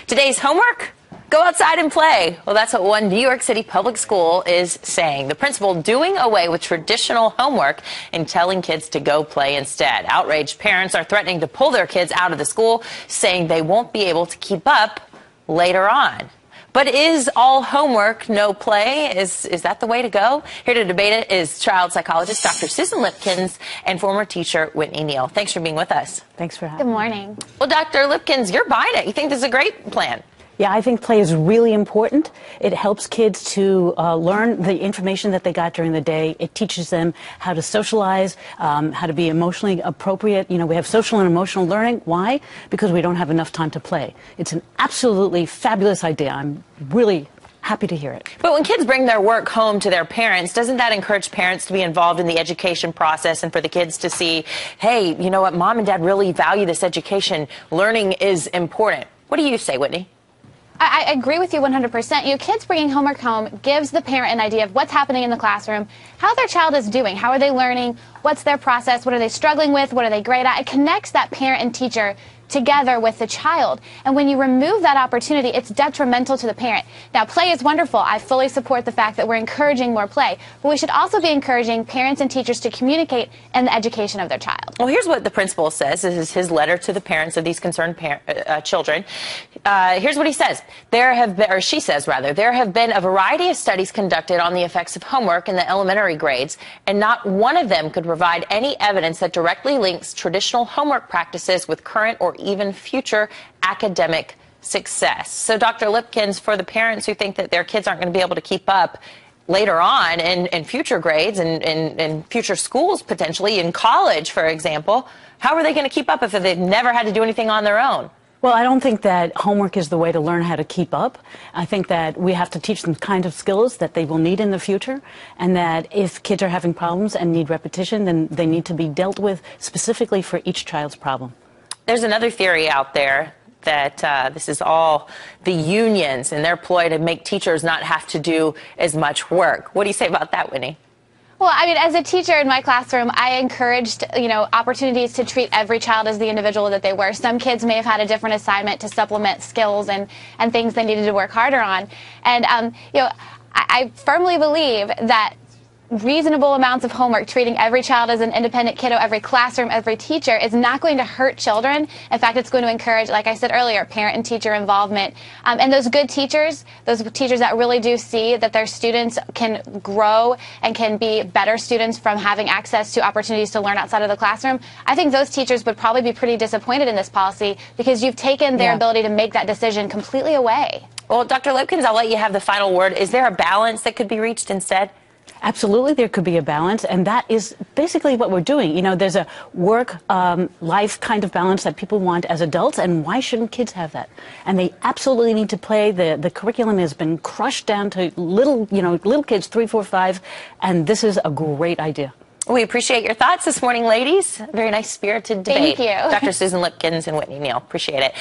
Today's homework? Go outside and play. Well, that's what one New York City public school is saying. The principal doing away with traditional homework and telling kids to go play instead. Outraged parents are threatening to pull their kids out of the school, saying they won't be able to keep up later on. But is all homework, no play? Is that the way to go? Here to debate it is child psychologist Dr. Susan Lipkins and former teacher Whitney Neal. Thanks for being with us. Thanks for having me. Good morning. Well, Dr. Lipkins, you're buying it. You think this is a great plan? Yeah, I think play is really important. It helps kids to learn the information that they got during the day. It teaches them how to socialize, how to be emotionally appropriate. You know, we have social and emotional learning. Why? Because we don't have enough time to play. It's an absolutely fabulous idea. I'm really happy to hear it. But when kids bring their work home to their parents, doesn't that encourage parents to be involved in the education process and for the kids to see, hey, you know what, mom and dad really value this education. Learning is important. What do you say, Whitney? I agree with you 100%. Your kids bringing homework home gives the parent an idea of what's happening in the classroom, how their child is doing, how are they learning, what's their process, what are they struggling with, what are they great at. It connects that parent and teacher together with the child. And when you remove that opportunity, it's detrimental to the parent. Now, play is wonderful. I fully support the fact that we're encouraging more play. But we should also be encouraging parents and teachers to communicate in the education of their child. Well, here's what the principal says. This is his letter to the parents of these concerned children. Here's what he says. She says, rather, there have been a variety of studies conducted on the effects of homework in the elementary grades, and not one of them could provide any evidence that directly links traditional homework practices with current or even future academic success. So, Dr. Lipkins, for the parents who think that their kids aren't going to be able to keep up later on in future grades and in future schools, potentially in college, for example, how are they going to keep up if they've never had to do anything on their own? Well, I don't think that homework is the way to learn how to keep up. I think that we have to teach them kind of skills that they will need in the future, and that if kids are having problems and need repetition, then they need to be dealt with specifically for each child's problem. There's another theory out there that this is all the unions and their ploy to make teachers not have to do as much work. What do you say about that, Whitney? Well, I mean, as a teacher in my classroom, I encouraged, opportunities to treat every child as the individual that they were. Some kids may have had a different assignment to supplement skills and things they needed to work harder on. And, I firmly believe that reasonable amounts of homework, treating every child as an independent kiddo, every classroom, every teacher, is not going to hurt children. In fact, it's going to encourage, like I said earlier, parent and teacher involvement. And those good teachers, those teachers that really do see that their students can grow and can be better students from having access to opportunities to learn outside of the classroom, I think those teachers would probably be pretty disappointed in this policy because you've taken their ability to make that decision completely away. Well, Dr. Lipkins, I'll let you have the final word. Is there a balance that could be reached instead? Absolutely, there could be a balance, and that is basically what we're doing. You know, there's a work-life kind of balance that people want as adults, and why shouldn't kids have that? And they absolutely need to play. The curriculum has been crushed down to little kids, 3, 4, 5, and this is a great idea. We appreciate your thoughts this morning, ladies. Very nice spirited debate. Thank you. Dr. Susan Lipkins and Whitney Neal. Appreciate it.